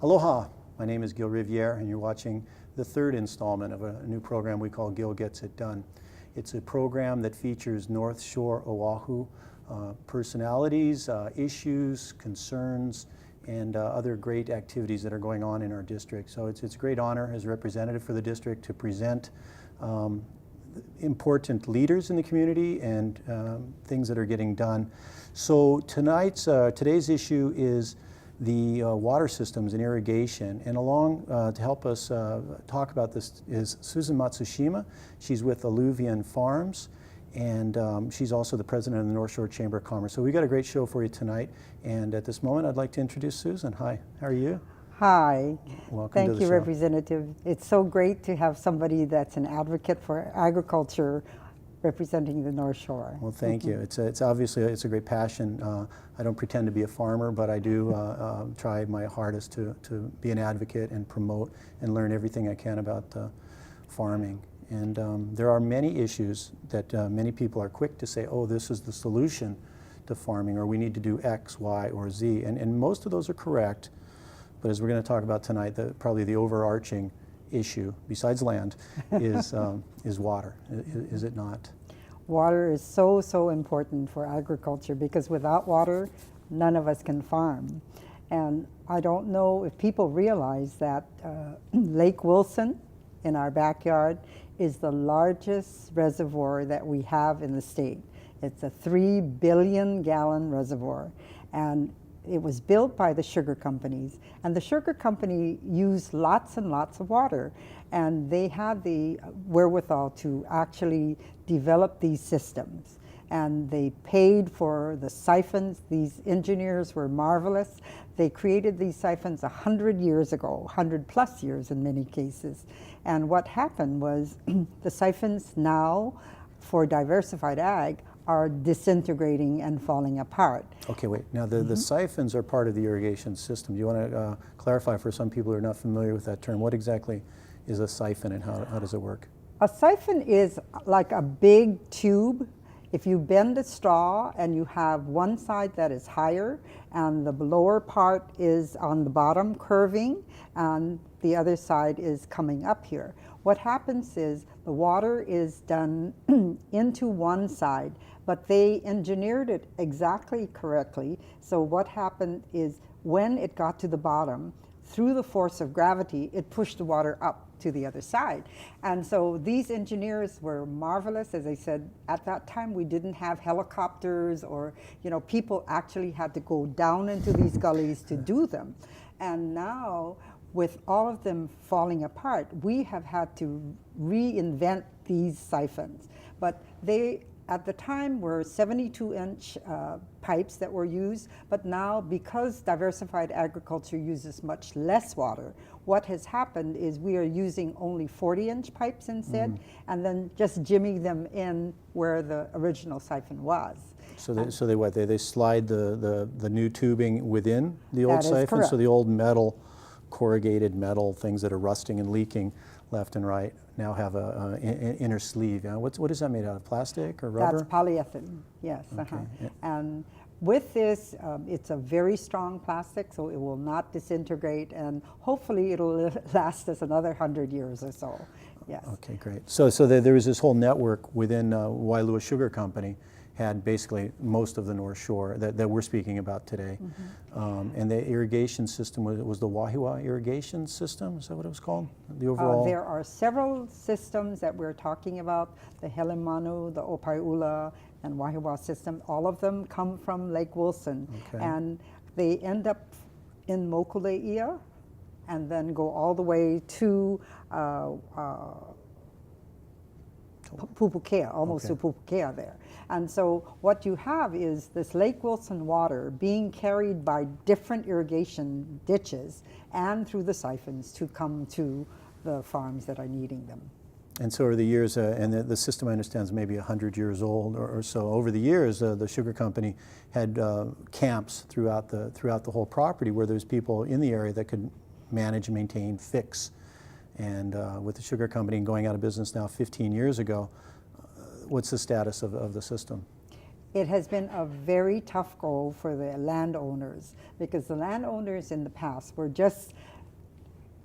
Aloha, my name is Gil Riviere and you're watching the third installment of a new program we call Gil Gets It Done. It's a program that features North Shore Oahu personalities, issues, concerns, and other great activities that are going on in our district. So it's a great honor as a representative for the district to present important leaders in the community and things that are getting done. So today's issue is the water systems and irrigation, and along to help us talk about this is Susan Matsushima. She's with Alluvion Farms, and she's also the president of the North Shore Chamber of Commerce. So we've got a great show for you tonight, and at this moment I'd like to introduce Susan. Hi, how are you? Hi. Welcome Thank to the you, show. Representative. It's so great to have somebody that's an advocate for agriculture representing the North Shore. Well, thank you. It's obviously a great passion. I don't pretend to be a farmer, but I do try my hardest to be an advocate and promote and learn everything I can about farming. And there are many issues that many people are quick to say, oh, this is the solution to farming, or we need to do X, Y, or Z. And most of those are correct, but as we're going to talk about tonight, probably the overarching issue, besides land, is water, is it not? Water is so important for agriculture, because without water, none of us can farm. And I don't know if people realize that Lake Wilson in our backyard is the largest reservoir that we have in the state. It's a 3 billion gallon reservoir, and it was built by the sugar companies, and the sugar company used lots and lots of water, and they had the wherewithal to actually develop these systems, and they paid for the siphons. These engineers were marvelous. They created these siphons 100 years ago, 100 plus years in many cases, and what happened was the siphons now for diversified ag are disintegrating and falling apart. Okay, wait. Now, the siphons are part of the irrigation system. Do you want to clarify for some people who are not familiar with that term? What exactly is a siphon, and how does it work? A siphon is like a big tube. If you bend a straw and you have one side that is higher and the lower part is on the bottom curving and the other side is coming up here, what happens is the water is done into one side, but they engineered it exactly correctly. So what happened is when it got to the bottom, through the force of gravity, it pushed the water up to the other side. And so these engineers were marvelous. As I said, at that time we didn't have helicopters, or people actually had to go down into these gullies to do them. And now, with all of them falling apart, we have had to reinvent these siphons. But they, at the time, were 72-inch pipes that were used, but now, because diversified agriculture uses much less water, what has happened is we are using only 40-inch pipes instead, and then just jimmying them in where the original siphon was. So they slide the new tubing within the old siphon? Correct. So the old metal, corrugated metal things that are rusting and leaking left and right now have an inner sleeve. What is that made out of? Plastic or rubber? That's polyethylene, yes. Okay. And with this, it's a very strong plastic, so it will not disintegrate, and hopefully it'll last us another 100 years or so. Yes. Okay, great. So there was this whole network within Wailua Sugar Company had basically most of the North Shore that we're speaking about today. And the irrigation system was the Wahiawa irrigation system, is that what it was called? The overall? There are several systems that we're talking about, the Helemanu, the Opaiula, and Wahiawa system. All of them come from Lake Wilson. Okay. And they end up in Mokuleia and then go all the way to Pupukea, almost to Pupukea there. And so what you have is this Lake Wilson water being carried by different irrigation ditches and through the siphons to come to the farms that are needing them. And so over the years, and the system I understand is maybe 100 years old or so. Over the years, the sugar company had camps throughout the whole property where there's people in the area that could manage and maintain, fix. And with the sugar company going out of business now 15 years ago, what's the status of the system? It has been a very tough goal for the landowners because the landowners in the past were just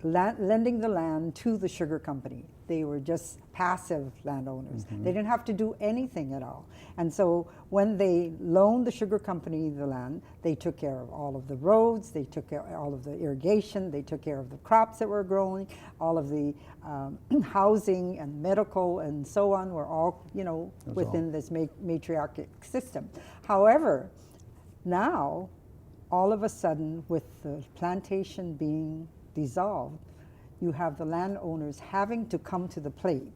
lending the land to the sugar company. They were just passive landowners. They didn't have to do anything at all. And so when they loaned the sugar company the land, they took care of all of the roads, they took care of all of the irrigation, they took care of the crops that were growing, all of the housing and medical and so on were all, you know, within this matriarchic system. However, now, all of a sudden, with the plantation being dissolved, you have the landowners having to come to the plate.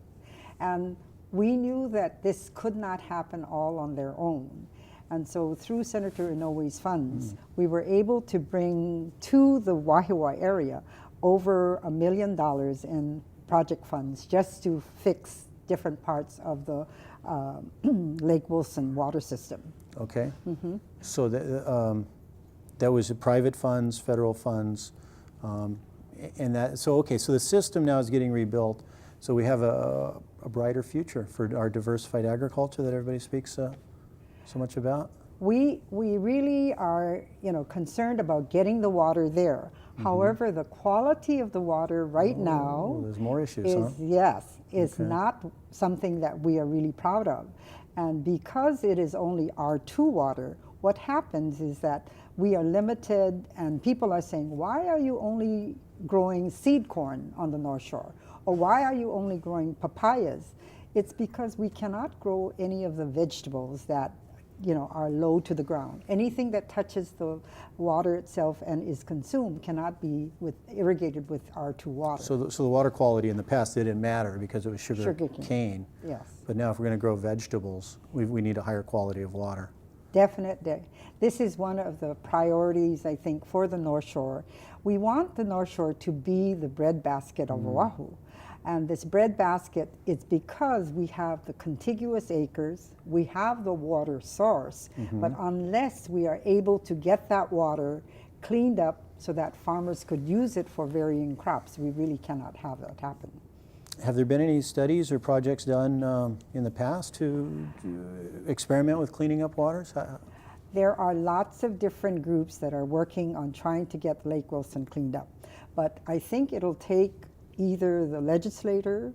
And we knew that this could not happen all on their own. And so through Senator Inouye's funds, we were able to bring to the Wahiawa area over $1 million in project funds just to fix different parts of the Lake Wilson water system. Okay. So that was private funds, federal funds, and that. So okay. So the system now is getting rebuilt. So we have a brighter future for our diversified agriculture that everybody speaks so much about. We really are, you know, concerned about getting the water there. However, the quality of the water right now there's more issues, is not something that we are really proud of. And because it is only R2 water, what happens is that we are limited, and people are saying, why are you only growing seed corn on the North Shore? Or why are you only growing papayas? It's because we cannot grow any of the vegetables that, you know, are low to the ground. Anything that touches the water itself and is consumed cannot be irrigated with R2 water. So the water quality in the past didn't matter because it was sugar cane. Yes. But now if we're going to grow vegetables, we need a higher quality of water. Definitely. This is one of the priorities, I think, for the North Shore. We want the North Shore to be the breadbasket of Oahu. And this breadbasket is because we have the contiguous acres, we have the water source, but unless we are able to get that water cleaned up so that farmers could use it for varying crops, we really cannot have that happen. Have there been any studies or projects done in the past to experiment with cleaning up waters? There are lots of different groups that are working on trying to get Lake Wilson cleaned up. But I think it'll take either the legislator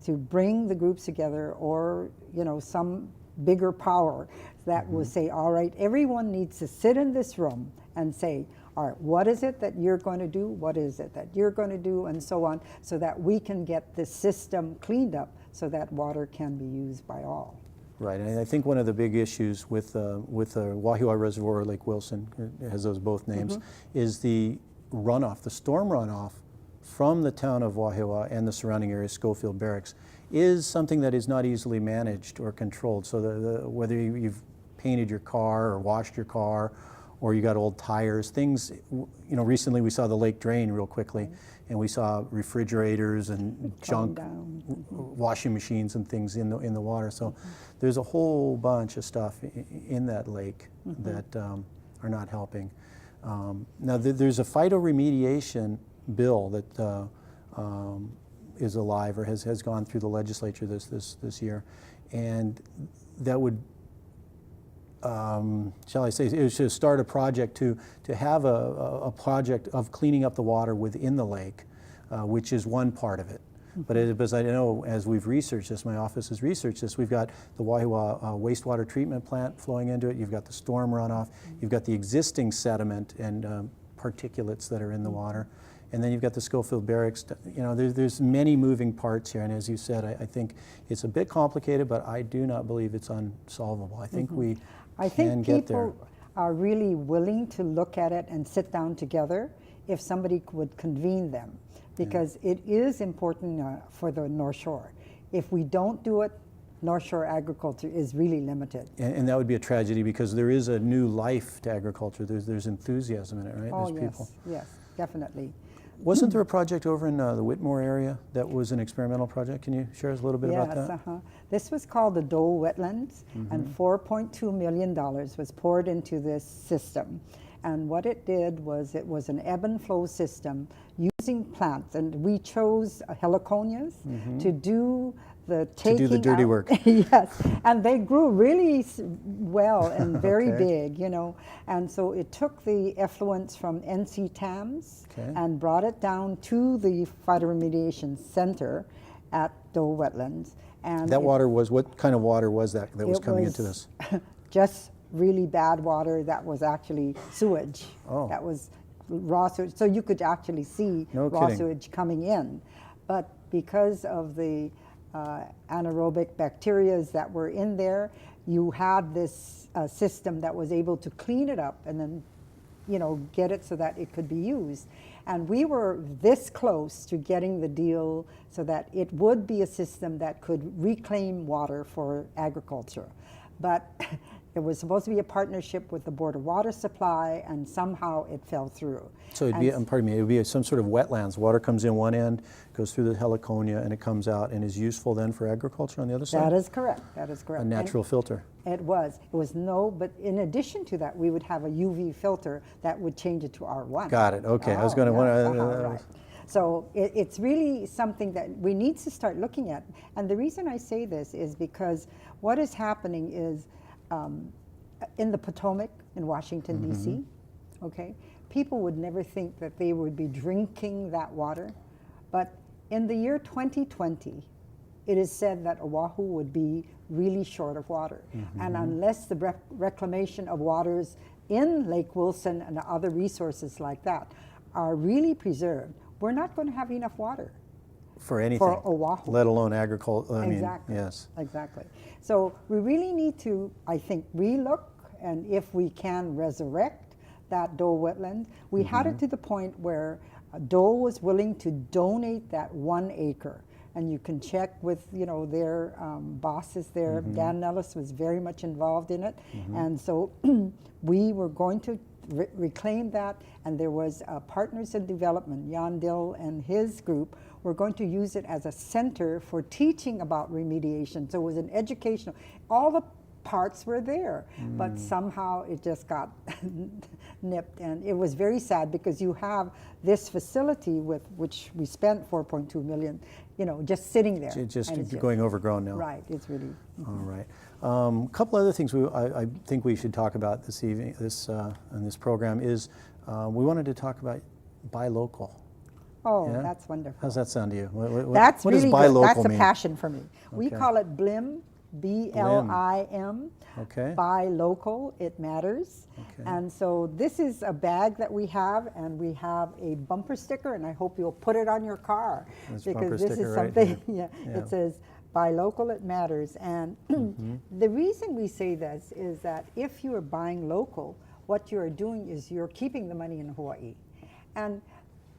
to bring the groups together or, you know, some bigger power that will say, all right, everyone needs to sit in this room and say, all right, what is it that you're going to do? What is it that you're going to do? And so on, so that we can get the system cleaned up so that water can be used by all. Right, and I think one of the big issues with the Wahiawa Reservoir or Lake Wilson, it has those both names, is the runoff, the storm runoff from the town of Wahiawa and the surrounding area, Schofield Barracks, is something that is not easily managed or controlled. So whether you've painted your car or washed your car or you got old tires, things, you know, recently we saw the lake drain real quickly and we saw refrigerators and junk, washing machines and things in the water. So there's a whole bunch of stuff in that lake that are not helping. Now there's a phytoremediation bill that is alive or has gone through the legislature this year, and that would, shall I say, it should start a project to have a project of cleaning up the water within the lake, which is one part of it. But as I know, as we've researched this, my office has researched this, we've got the Wahiawa wastewater treatment plant flowing into it, you've got the storm runoff, you've got the existing sediment and particulates that are in the water. And then you've got the Schofield Barracks. You know, there's many moving parts here, and as you said, I think it's a bit complicated, but I do not believe it's unsolvable. I think we can get there. People are really willing to look at it and sit down together if somebody would convene them, because it is important for the North Shore. If we don't do it, North Shore agriculture is really limited. And that would be a tragedy because there is a new life to agriculture. There's enthusiasm in it, right? Oh, there's yes, people. yes, definitely. Wasn't there a project over in the Whitmore area that was an experimental project? Can you share us a little bit about that? Yes, This was called the Dole Wetlands, and $4.2 million was poured into this system. And what it did was it was an ebb and flow system using plants, and we chose heliconias to do the To taking do the dirty out- work. Yes, and they grew really well and very Okay. big, you know. And so it took the effluents from NC Tams Okay. and brought it down to the phytoremediation center at Doe Wetlands. And That it- water was, what kind of water was that was it coming was into this? just really bad water that was actually sewage. Oh. That was raw sewage. So you could actually see No raw kidding. sewage coming in. But because of the anaerobic bacterias that were in there, you had this system that was able to clean it up and then, you know, get it so that it could be used. And we were this close to getting the deal so that it would be a system that could reclaim water for agriculture. But it was supposed to be a partnership with the Board of Water Supply, and somehow it fell through. So it'd be, pardon me, it would be some sort of wetlands. Water comes in one end, goes through the heliconia, and it comes out and is useful then for agriculture on the other side? That is correct. That is correct. A natural filter. It was. It was no, but in addition to that, we would have a UV filter that would change it to R1. Got it. Okay. I was going to right. So it's really something that we need to start looking at. And the reason I say this is because what is happening is in the Potomac in Washington, D.C., okay, people would never think that they would be drinking that water. But in the year 2020, it is said that Oahu would be really short of water. And unless the reclamation of waters in Lake Wilson and other resources like that are really preserved, we're not going to have enough water. For anything. For Oahu. Let alone agriculture. I mean, Exactly. yes. Exactly. So we really need to, I think, relook, and if we can resurrect that Doe wetland. We had it to the point where Doe was willing to donate that 1 acre. And you can check with, you know, their bosses there. Dan Nellis was very much involved in it. And so we were going to reclaim that, and there was Partners in Development, Jan Dill and his group were going to use it as a center for teaching about remediation. So it was an educational, all the parts were there, but somehow it just got nipped, and it was very sad because you have this facility with which we spent 4.2 million, you know, just sitting there. Just and it's going overgrown now. Right, it's really. All right. A couple other things I think we should talk about this evening, in this program is we wanted to talk about buy local. Oh, Yeah? that's wonderful. How's that sound to you? That's what really does buy good. local That's mean? a passion for me. We Okay. call it BLIM, B-L-I-M. Okay. Buy local, it matters. Okay. And so this is a bag that we have, and we have a bumper sticker, and I hope you'll put it on your car. This bumper because this sticker is right something, here. Yeah. it says, buy local, it matters. And the reason we say this is that if you are buying local, what you are doing is you're keeping the money in Hawaii. And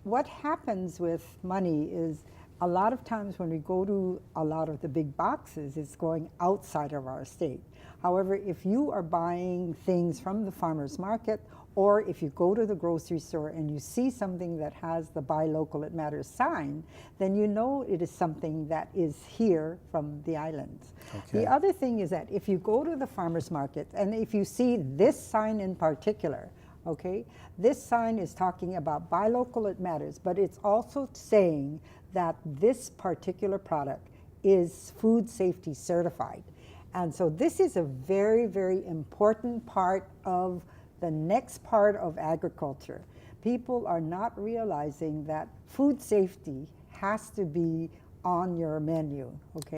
what happens with money is a lot of times when we go to a lot of the big boxes, it's going outside of our state. However, if you are buying things from the farmer's market, or if you go to the grocery store and you see something that has the Buy Local It Matters sign, then you know it is something that is here from the islands. Okay. The other thing is that if you go to the farmer's market, and if you see this sign in particular, okay, this sign is talking about Buy Local It Matters, but it's also saying that this particular product is food safety certified. And so this is a very, very important part of the next part of agriculture. People are not realizing that food safety has to be on your menu, okay?